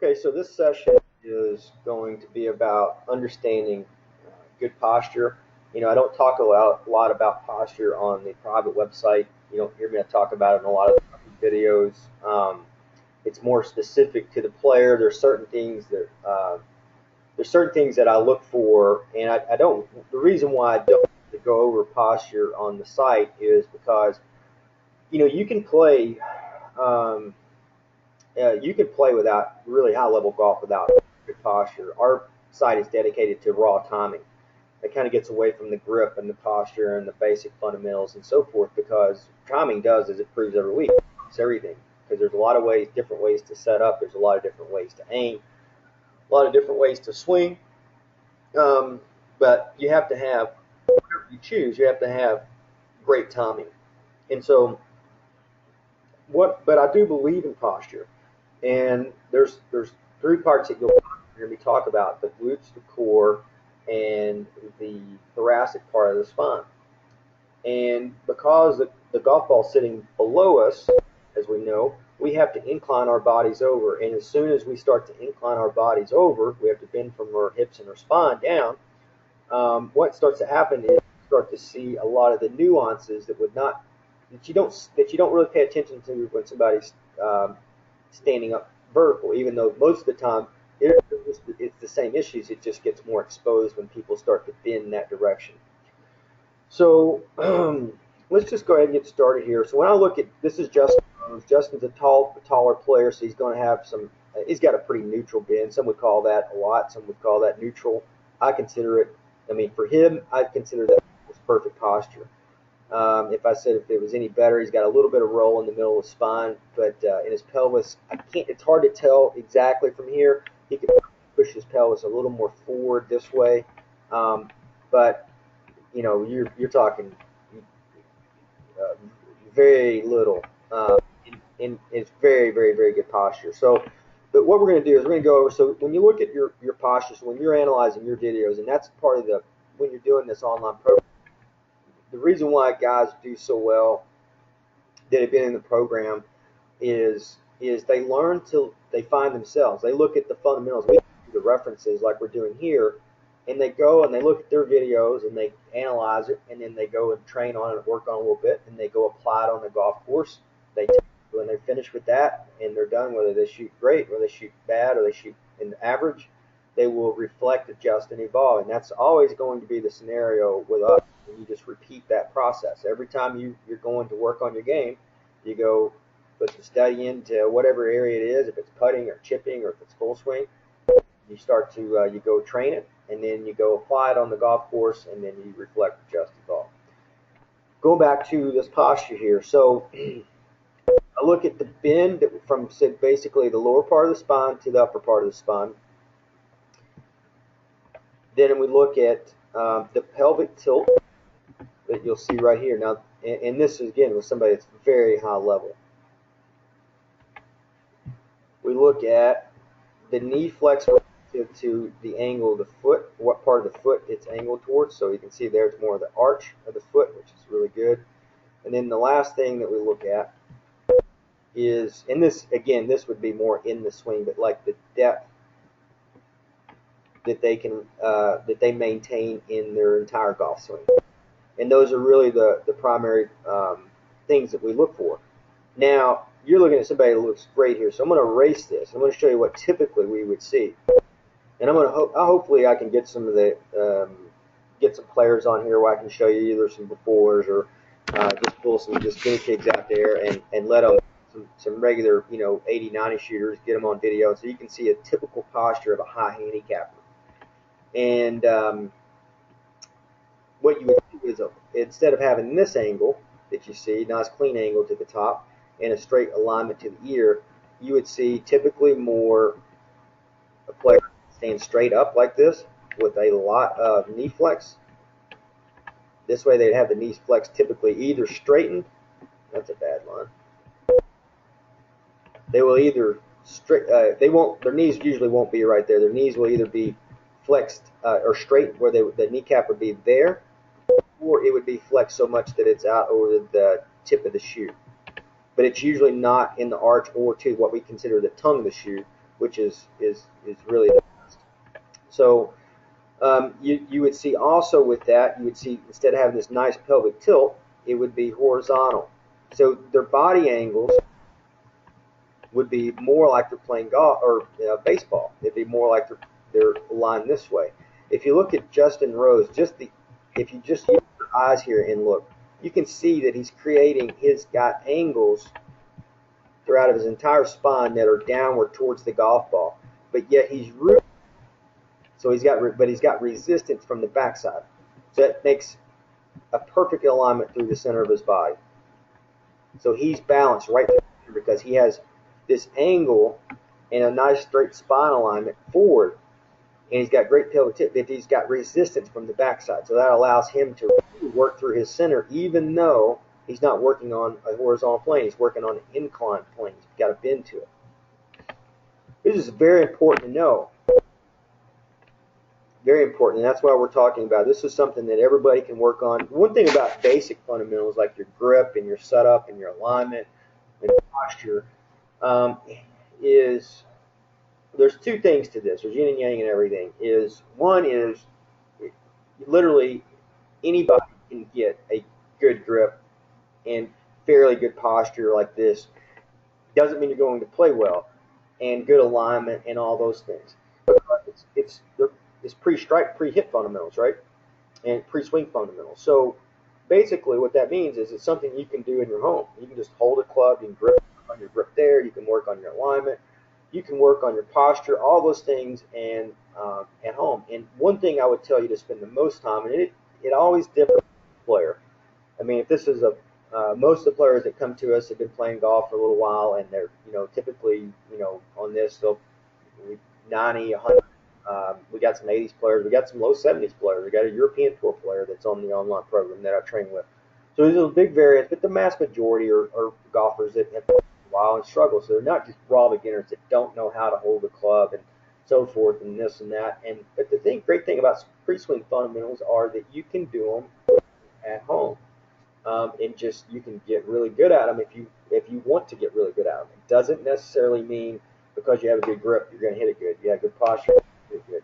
Okay, so this session is going to be about understanding good posture. I don't talk a lot about posture on the private website. You don't hear me talk about it in a lot of videos. It's more specific to the player. There's certain things that I look for, and I don't. The reason why I don't go over posture on the site is because you can play. Um, you can play without really high level golf without good posture. Our site is dedicated to raw timing. It kind of gets away from the grip and the posture and the basic fundamentals and so forth, because timing does, as it proves every week, it's everything. Because there's a lot of ways, different ways to set up. There's a lot of different ways to aim, a lot of different ways to swing. But you have to have, whatever you choose, you have to have great timing. And so, but I do believe in posture. And there's three parts that you'll hear me talk about: the glutes, the core, and the thoracic part of the spine. And because the golf ball's sitting below us, as we know, we have to incline our bodies over. And as soon as we start to incline our bodies over, we have to bend from our hips and our spine down. What starts to happen is you start to see a lot of the nuances that you don't really pay attention to when somebody's standing up vertical, even though most of the time it's the same issues. It just gets more exposed when people start to bend in that direction. So let's just go ahead and get started here. So when I look at, this is Justin. Justin's a taller player, so he's going to have he's got a pretty neutral bend. Some would call that a lot. Some would call that neutral. I consider it, for him, I consider that perfect posture. If I said if it was any better, he's got a little bit of roll in the middle of his spine, but in his pelvis, it's hard to tell exactly from here. He could push his pelvis a little more forward this way, but you're talking very little. It's very, very, very good posture. So, but what we're going to do is we're going to go over. So when you look at your posture, so when you're analyzing your videos, and that's part of when you're doing this online program. The reason why guys do so well that have been in the program is they find themselves. They look at the fundamentals. We do the references like we're doing here, and they go and they look at their videos and they analyze it, and then they go and train on it and work on it a little bit, and they go apply it on the golf course. When they're finished with that and they're done, whether they shoot great or they shoot bad or they shoot in the average, they will reflect, adjust, and evolve. And that's always going to be the scenario with us. And you just repeat that process. Every time you're going to work on your game, you go put the study into whatever area it is, if it's putting or chipping or if it's full swing. You start to, you go train it, and then you go apply it on the golf course, and then you reflect, adjust, evolve. Go back to this posture here. So I look at the bend from basically the lower part of the spine to the upper part of the spine. Then we look at the pelvic tilt that you'll see right here. Now, and this is again with somebody that's very high level. We look at the knee flex relative to the angle of the foot, what part of the foot it's angled towards. So you can see there it's more of the arch of the foot, which is really good. And then the last thing that we look at is, and this again, this would be more in the swing, but like the depth that they maintain in their entire golf swing. And those are really the primary things that we look for. Now, you're looking at somebody that looks great here, so I'm going to erase this. I'm going to show you what typically we would see. And I'm going to hopefully I can get some of the get some players on here where I can show you either some befores or just pull some guinea pigs out there and let them some regular 80, 90 shooters, get them on video so you can see a typical posture of a high handicapper. And what you would do is, instead of having this angle that you see, nice clean angle to the top and a straight alignment to the ear, you would see typically more a player stand straight up like this with a lot of knee flex. This way they'd have the knees flexed typically either straightened, that's a bad line. They will either their knees usually won't be right there. Their knees will either be flexed or straight where the kneecap would be there, or it would be flexed so much that it's out over the tip of the shoe. But it's usually not in the arch or to what we consider the tongue of the shoe, which is really the best. So you would see also with that, you would see instead of having this nice pelvic tilt, it would be horizontal. So their body angles would be more like they're playing golf or baseball. It'd be more like they're aligned this way. If you look at Justin Rose, if you just use your eyes here and look, you can see that he's got angles throughout his entire spine that are downward towards the golf ball, but yet he's rooted. So he's got resistance from the backside. So that makes a perfect alignment through the center of his body. So he's balanced right through because he has this angle and a nice straight spine alignment forward, and he's got great pelvic tip, but he's got resistance from the backside. So that allows him to work through his center, even though he's not working on a horizontal plane. He's working on an inclined plane. He's got a bend to it. This is very important to know. Very important, and that's why we're talking about it. This is something that everybody can work on. One thing about basic fundamentals like your grip and your setup and your alignment and posture is there's two things to this. There's yin and yang and everything. One is literally anybody can get a good grip and fairly good posture like this. Doesn't mean you're going to play well, and good alignment and all those things. It's pre-strike, pre-hit fundamentals, right? And pre-swing fundamentals. So basically what that means is it's something you can do in your home. You can just hold a club, you can grip on your grip there, you can work on your alignment, you can work on your posture, all those things and at home. And one thing I would tell you to spend the most time, and it always differs from the player. I mean, if this is most of the players that come to us have been playing golf for a little while, and they're typically on this they'll 90, 100. We got some 80s players. We got some low 70s players. We got a European Tour player that's on the online program that I train with. So there's a big variance, but the mass majority are golfers that have played a while and struggle. So they're not just raw beginners that don't know how to hold the club and so forth and this and that. But the great thing about pre-swing fundamentals are that you can do them at home, and just you can get really good at them if you want to get really good at them. It doesn't necessarily mean because you have a good grip you're going to hit it good. You have good posture. Good.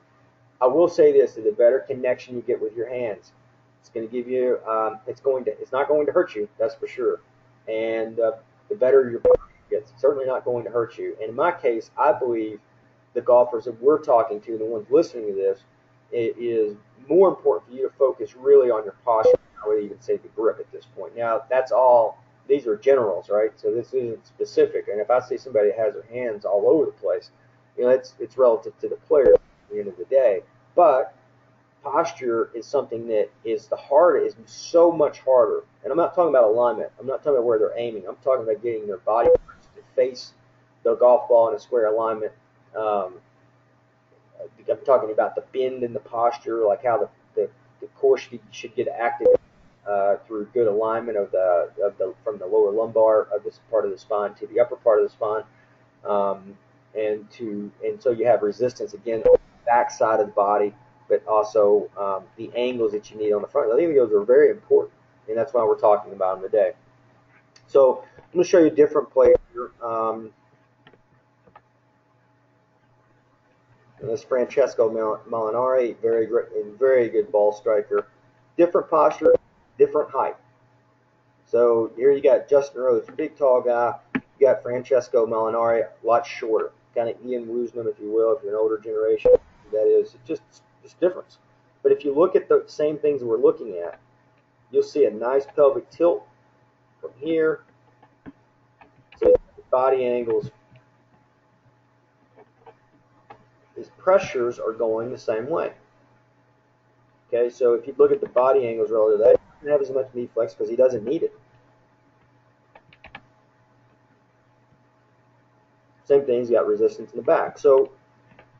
I will say this: that the better connection you get with your hands, it's going to give you. It's not going to hurt you. That's for sure. And the better your posture gets, it's certainly not going to hurt you. And in my case, I believe the golfers that we're talking to, the ones listening to this, it is more important for you to focus really on your posture. I would even say the grip at this point. Now, that's all. These are generals, right? So this isn't specific. And if I see somebody that has their hands all over the place, it's relative to the player at the end of the day. But posture is something that is so much harder. And I'm not talking about alignment. I'm not talking about where they're aiming. I'm talking about getting their body to face the golf ball in a square alignment. I'm talking about the bend in the posture, like how the core should get active through good alignment from the lower lumbar of this part of the spine to the upper part of the spine, and so you have resistance again on the back side of the body, but also the angles that you need on the front. I think those are very important, and that's why we're talking about them today. So I'm going to show you different plays here. This Francesco Molinari, very good ball striker. Different posture, different height. So here you got Justin Rose, big tall guy. You got Francesco Molinari, a lot shorter, kind of Ian Woosnam, if you will, if you're an older generation. That is just difference. But if you look at the same things we're looking at, you'll see a nice pelvic tilt from here. So the body angles, his pressures are going the same way. Okay, so if you look at the body angles relative to that, he doesn't have as much knee flex because he doesn't need it. Same thing, he's got resistance in the back. So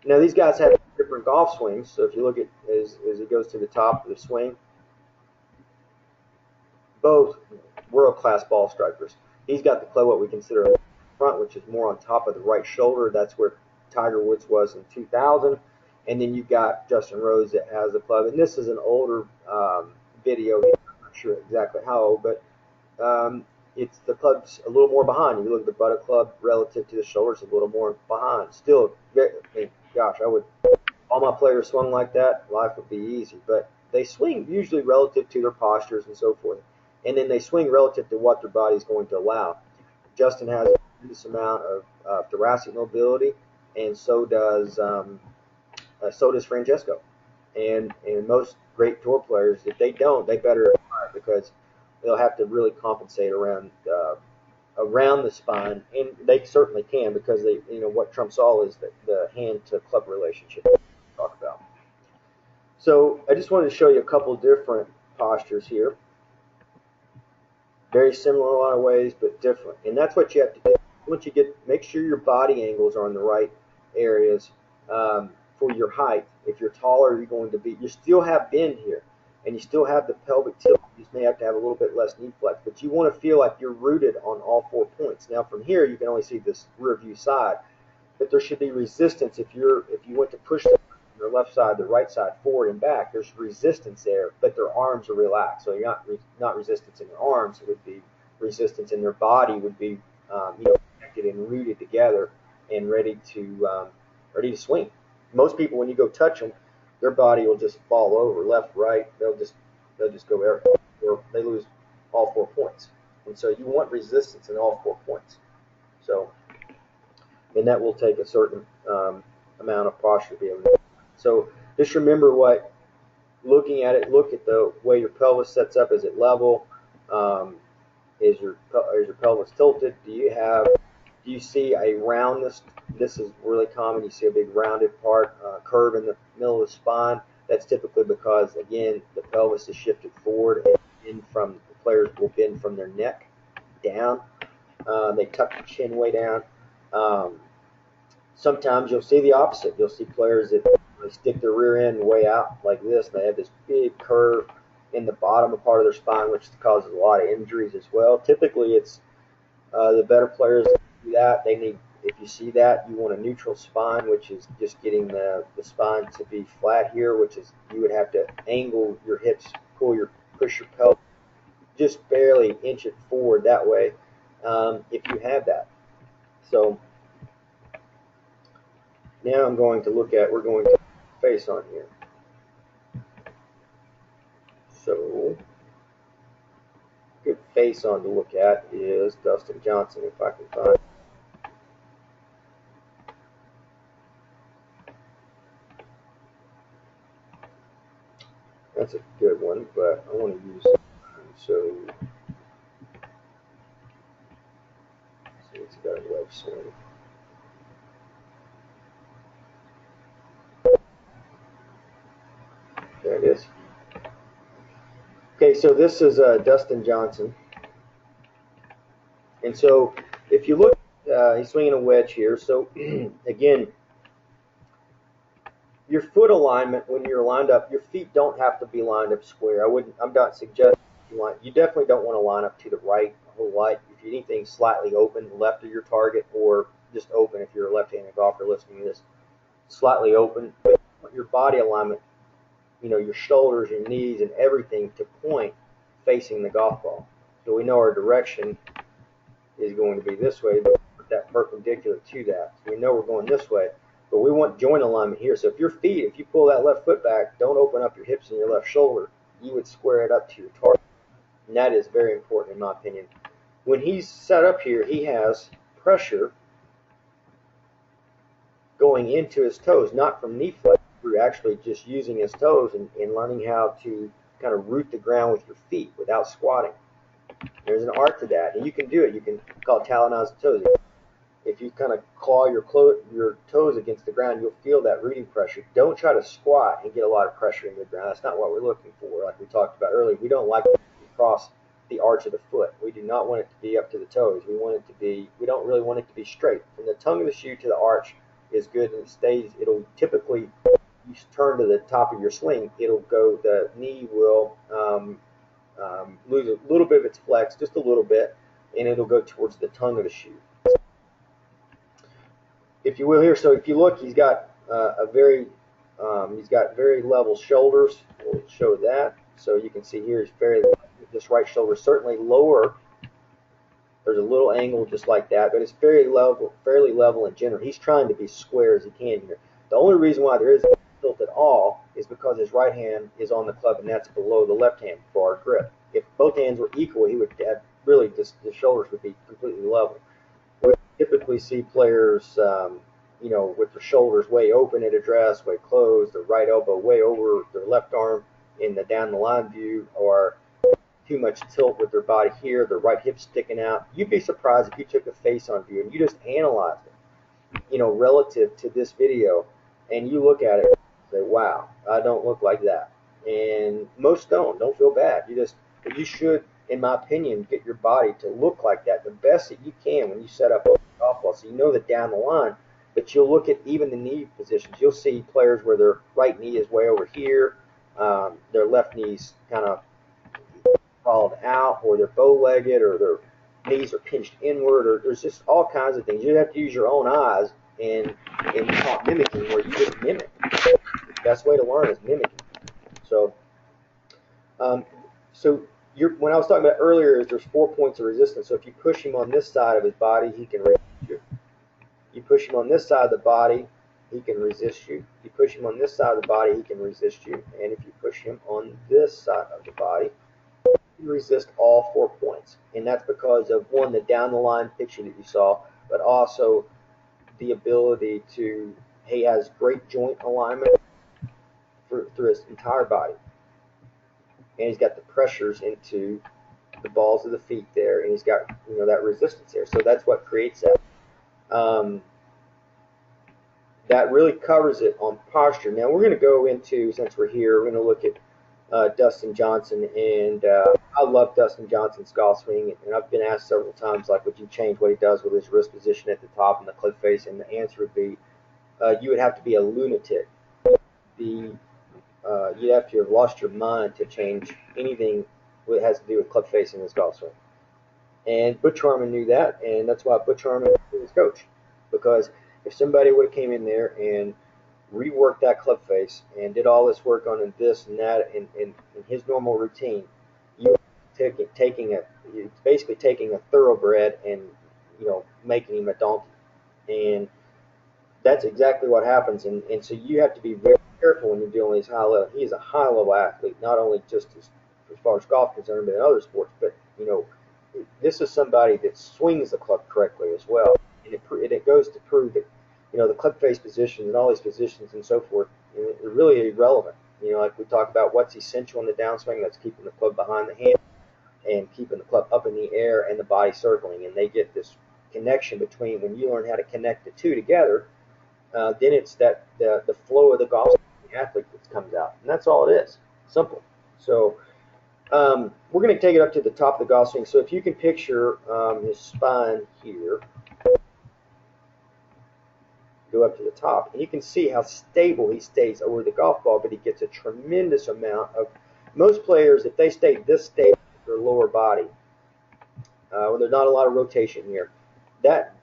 now these guys have different golf swings. So if you look at as he goes to the top of the swing, both world-class ball strikers. He's got the club what we consider a front, which is more on top of the right shoulder. That's where Tiger Woods was in 2000. And then you've got Justin Rose that has the club. And this is an older video. I'm not sure exactly how old, but it's the club's a little more behind. You look at the butt of club relative to the shoulders, a little more behind. Still, I mean, gosh, I would all my players swung like that, life would be easy. But they swing usually relative to their postures and so forth, and then they swing relative to what their body's going to allow. Justin has a tremendous amount of thoracic mobility, and so does Francesco. And most great tour players, if they don't, they better acquire, because they'll have to really compensate around the spine, and they certainly can, because they, what trumps all is the hand to club relationship we talk about. So I just wanted to show you a couple different postures here. Very similar in a lot of ways, but different. And that's what you have to do. Once you make sure your body angles are in the right areas for your height. If you're taller, you're going to be, you still have bend here, and you still have the pelvic tilt. You just may have to have a little bit less knee flex, but you want to feel like you're rooted on all 4 points. Now from here, you can only see this rear view side, but there should be resistance if you went to push your left side, the right side, forward and back. There's resistance there, but their arms are relaxed. So you're not resistance in their arms. It would be resistance in their body. Would be connected and rooted together and ready to swing. Most people, when you go touch them, their body will just fall over, left, right. They'll just go there, or they lose all 4 points. And so you want resistance in all 4 points. So, and that will take a certain amount of posture to be able to do. So just remember looking at it, look at the way your pelvis sets up. Is it level? Is your pelvis tilted? Do you see a roundness? This is really common. You see a big rounded part, curve in the middle of the spine. That's typically because, again, the pelvis is shifted forward, and the players will bend from their neck down. They tuck the chin way down. Sometimes you'll see the opposite. You'll see players that they stick their rear end way out like this. They have this big curve in the bottom part of their spine, which causes a lot of injuries as well. Typically, it's the better players do that. If you see that, you want a neutral spine, which is just getting the spine to be flat here, which is you would have to angle your hips, push your pelvis, just barely inch it forward that way, if you have that. So now we're going to face on here. So good face on to look at is Dustin Johnson, if I can find it. That's a good one, but I want to use it. So it's got a leg swing. There it is. Okay, so this is Dustin Johnson. And so if you look, he's swinging a wedge here. So again, your foot alignment, when you're lined up, your feet don't have to be lined up square. I'm not suggesting you definitely don't want to line up to the right a whole lot. If anything, slightly open left of your target, or just open if you're a left-handed golfer listening to this, slightly open. But your body alignment, your shoulders, your knees, and everything to point facing the golf ball. So we know our direction is going to be this way, but put that perpendicular to that. So we know we're going this way. But we want joint alignment here. So if you pull that left foot back, don't open up your hips and your left shoulder. You would square it up to your target. And that is very important in my opinion. When he's set up here, he has pressure going into his toes, not from knee flex. We're actually just using his toes and learning how to kind of root the ground with your feet without squatting. There's an art to that, and you can do it. You can call it talonized toes. If you kind of claw your toes against the ground, you'll feel that rooting pressure. Don't try to squat and get a lot of pressure in the ground. That's not what we're looking for. Like we talked about earlier, we don't like it to cross the arch of the foot. We do not want it to be up to the toes. We don't really want it to be straight. From the tongue of the shoe to the arch is good, and it'll typically, you turn to the top of your swing, the knee will lose a little bit of its flex, just a little bit, and it'll go towards the tongue of the shoe. If you will here, so if you look, he's got very level shoulders. We'll show that. So you can see here, this right shoulder is certainly lower There's a little angle just like that, but it's fairly level and general. He's trying to be square as he can here. The only reason why there is no tilt at all is because his right hand is on the club, and that's below the left hand for our grip. If both hands were equal, he would have really just the shoulders would be completely level. We typically see players, with their shoulders way open at address, way closed, their right elbow way over their left arm in the down the line view, or too much tilt with their body here, their right hip sticking out. You'd be surprised if you took a face-on view and you just analyzed it, relative to this video, and you look at it and say, wow, I don't look like that. And most don't feel bad. You should, in my opinion, get your body to look like that the best that you can when you set up a golf ball. So you know that down the line, but you'll look at even the knee positions. You'll see players where their right knee is way over here, their left knee's kind of called out, or they're bow-legged, or their knees are pinched inward, or there's just all kinds of things. You have to use your own eyes and call mimicking, where you just mimic. The best way to learn is mimicking. So, when I was talking about earlier, is there's 4 points of resistance. So if you push him on this side of his body, he can resist you. You push him on this side of the body, he can resist you. You push him on this side of the body, he can resist you. And if you push him on this side of the body, you resist all 4 points. And that's because of, one, the down the line picture that you saw, but also the ability to, he has great joint alignment through his entire body. And he's got the pressures into the balls of the feet there, and he's got that resistance there. So that's what creates that. That really covers it on posture. Now we're going to go into, since we're here, we're going to look at Dustin Johnson, and I love Dustin Johnson's golf swing, and I've been asked several times, like, would you change what he does with his wrist position at the top and the clip face? And the answer would be, you would have to be a lunatic. You'd have to have lost your mind to change anything that has to do with club face in his golf swing. And Butch Harmon knew that, and that's why Butch Harmon was his coach. Because if somebody would have came in there and reworked that club face and did all this work on this and that in his normal routine, you basically taking a thoroughbred and making him a donkey. And that's exactly what happens. And so you have to be very careful when you're dealing with these high level. He is a high level athlete, not only just as far as golf is concerned, but in other sports. But this is somebody that swings the club correctly as well. And it goes to prove that the club face positions and all these positions and so forth are really irrelevant. Like we talked about, what's essential in the downswing, that's keeping the club behind the hand and keeping the club up in the air and the body circling. And they get this connection between, when you learn how to connect the two together, then it's that the flow of the golf athlete that comes out, and that's all it is. Simple. So we're going to take it up to the top of the golf swing. So if you can picture his spine here, go up to the top, and you can see how stable he stays over the golf ball, but he gets a tremendous amount of, most players, if they stay this stable with their lower body, when there's not a lot of rotation here, that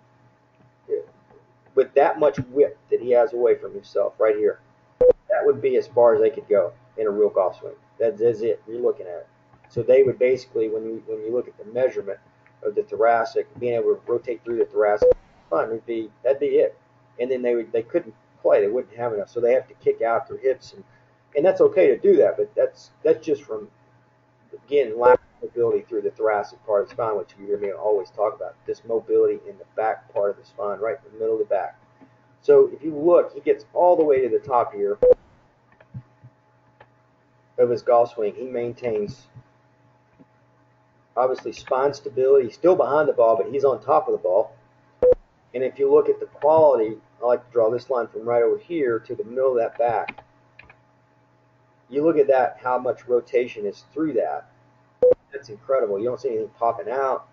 with that much width that he has away from himself right here, that would be as far as they could go in a real golf swing. That's it. You're looking at it. So they would basically, when you look at the measurement of the thoracic, being able to rotate through the thoracic spine, that'd be it. And then they couldn't play. They wouldn't have enough. So they have to kick out their hips, and that's okay to do that. But that's just from, again, lack of mobility through the thoracic part of the spine, which you hear me always talk about. This mobility in the back part of the spine, right in the middle of the back. So if you look, he gets all the way to the top here of his golf swing. He maintains, obviously, spine stability. He's still behind the ball, but he's on top of the ball. And if you look at the quality, I like to draw this line from right over here to the middle of that back. You look at that, how much rotation is through that. That's incredible. You don't see anything popping out.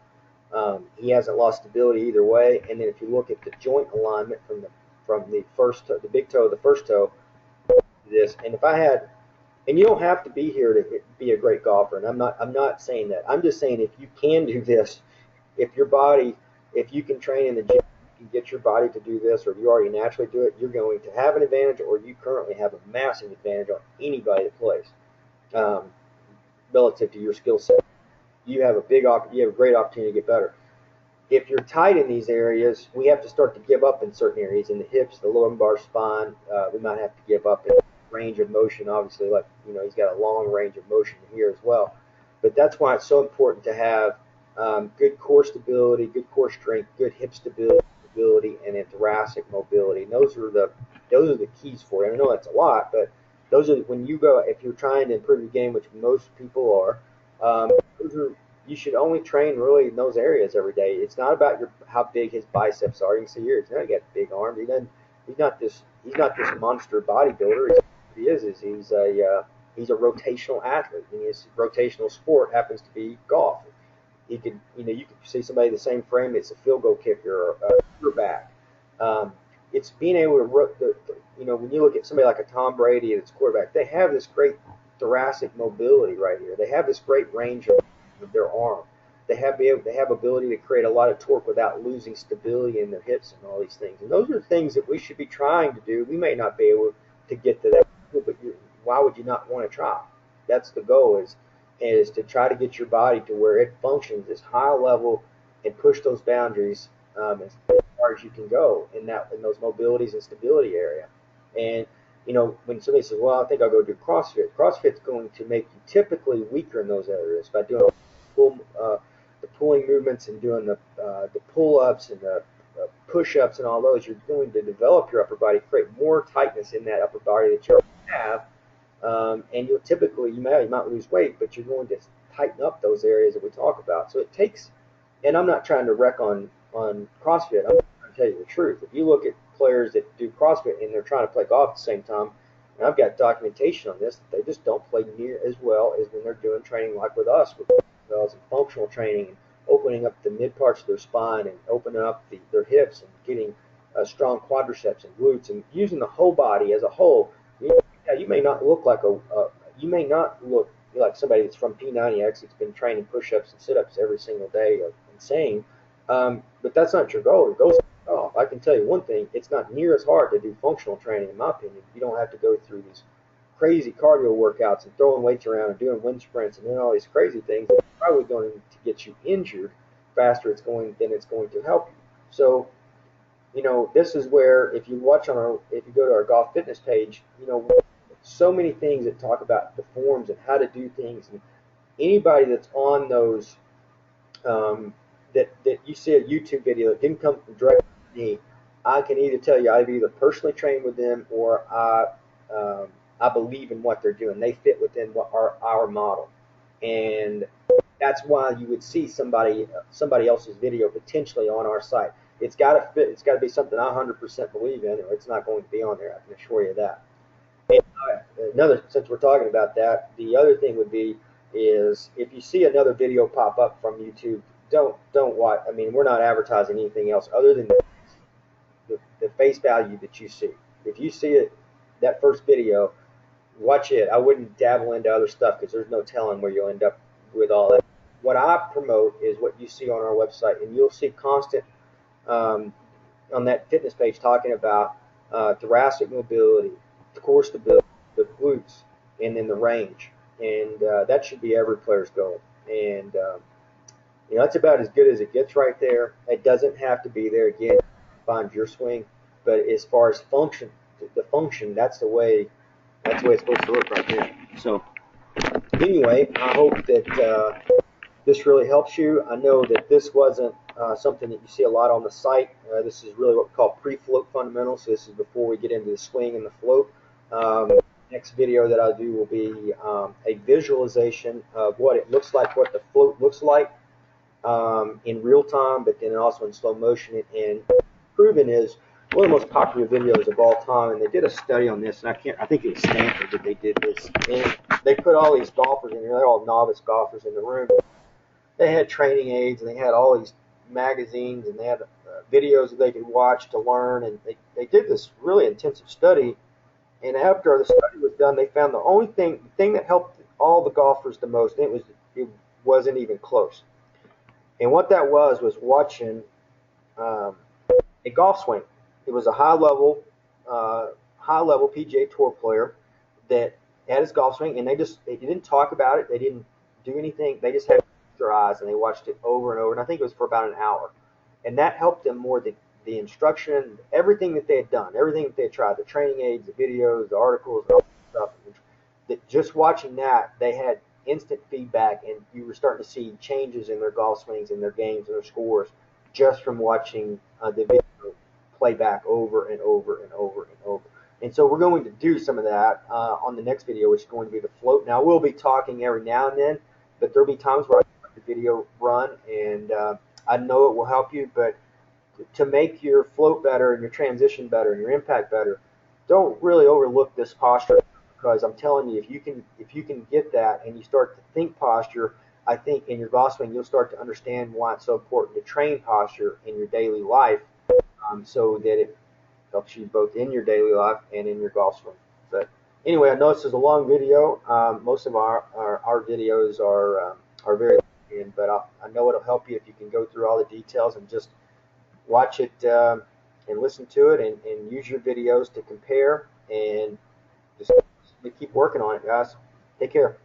He hasn't lost stability either way. And then if you look at the joint alignment from the first toe, the big toe, the first toe, this. And if I had, and you don't have to be here to be a great golfer. And I'm not saying that. I'm just saying, if you can do this, if you can train in the gym, you can get your body to do this, or you already naturally do it, you're going to have an advantage, or you currently have a massive advantage on anybody that plays relative to your skill set. You have a great opportunity to get better. if you're tight in these areas, we have to start to give up in certain areas. In the hips, the lumbar spine, we might have to give up in range of motion. Obviously, like he's got a long range of motion here as well. But that's why it's so important to have good core stability, good core strength, good hip stability, and then thoracic mobility. And those are the keys for it. I know that's a lot, but those are when you go if you're trying to improve your game, which most people are. Those are you should only train really in those areas every day. It's not about how big his biceps are. You can see here, he's not got big arms. He's not this monster bodybuilder. He's a rotational athlete. And his rotational sport happens to be golf. You could see somebody the same frame. It's a field goal kicker or a quarterback. It's being able to when you look at somebody like a Tom Brady that's quarterback, they have this great thoracic mobility right here. They have this great range of their arm. They have ability to create a lot of torque without losing stability in their hips and all these things. And those are things that we should be trying to do. We may not be able to get to that, but why would you not want to try? That's the goal is to try to get your body to where it functions as high level and push those boundaries as far as you can go in those mobilities and stability area. And when somebody says, "Well, I think I'll go do CrossFit," CrossFit's going to make you typically weaker in those areas by doing the pulling movements and doing the pull-ups and the push-ups and all those. You're going to develop your upper body, create more tightness in that upper body that you already have, and you'll typically you might lose weight, but you're going to tighten up those areas that we talk about. So it takes, and I'm not trying to wreck on CrossFit. I'm trying to tell you the truth. If you look at players that do CrossFit and they're trying to play golf at the same time, and I've got documentation on this, that they just don't play near as well as when they're doing training like with us, with and functional training, and opening up the mid parts of their spine and opening up their hips and getting strong quadriceps and glutes and using the whole body as a whole. You may not look like somebody that's from P90X that's been training push-ups and sit-ups every single day insane, but that's not your goal. Your goal is golf. I can tell you one thing: it's not near as hard to do functional training, in my opinion. You don't have to go through these crazy cardio workouts and throwing weights around and doing wind sprints and doing all these crazy things that are probably going to get you injured faster than it's going to help you. So, this is where if you go to our golf fitness page, so many things that talk about the forms and how to do things, and anybody that's on those that you see a YouTube video that didn't come from directly from me, I can either tell you I've either personally trained with them or I believe in what they're doing. They fit within what our model, and that's why you would see somebody else's video potentially on our site. It's got to fit. It's got to be something I 100% believe in, or it's not going to be on there. I can assure you that. And since we're talking about that, the other thing would be is if you see another video pop up from YouTube, don't watch. I mean, we're not advertising anything else other than the face value that you see. If you see it, that first video, watch it. I wouldn't dabble into other stuff because there's no telling where you'll end up with all that. What I promote is what you see on our website, and you'll see constant on that fitness page talking about thoracic mobility, the core stability, the glutes, and then the range. And that should be every player's goal. And that's about as good as it gets right there. It doesn't have to be there. Again, find your swing. But as far as function, that's the way it's supposed to look right there. So anyway, I hope that this really helps you. I know that this wasn't something that you see a lot on the site. This is really what we call pre-float fundamentals. So this is before we get into the swing and the float. Next video that I'll do will be a visualization of what it looks like, what the float looks like in real time, but then also in slow motion. And proven is one of the most popular videos of all time. And they did a study on this, and I think it was Stanford that they did this. And they put all these golfers in there. They're all novice golfers in the room. They had training aids, and they had all these magazines, and they had videos that they could watch to learn. And they did this really intensive study. And after the study was done, they found the thing that helped all the golfers the most, and it wasn't even close. And what that was watching a golf swing. It was a high-level PGA Tour player that had his golf swing, and they didn't talk about it. They didn't do anything. They just had their eyes, and they watched it over and over. And I think it was for about an hour. and that helped them more than the instruction, everything that they had done, everything that they had tried, the training aids, the videos, the articles, all that stuff. That just watching that, they had instant feedback, and you were starting to see changes in their golf swings, and their games, and their scores, just from watching the video play back over and over and over and over. And so we're going to do some of that on the next video, which is going to be the float. Now we'll be talking every now and then, but there'll be times where I let the video run, and I know it will help you. But to make your float better and your transition better and your impact better, don't really overlook this posture, because I'm telling you, if you can get that and you start to think posture, I think in your golf swing you'll start to understand why it's so important to train posture in your daily life, so that it helps you both in your daily life and in your golf swing. But anyway, I know this is a long video. Most of our videos are very long, but I know it'll help you if you can go through all the details and just watch it and listen to it, and use your videos to compare, and just keep working on it, guys. Take care.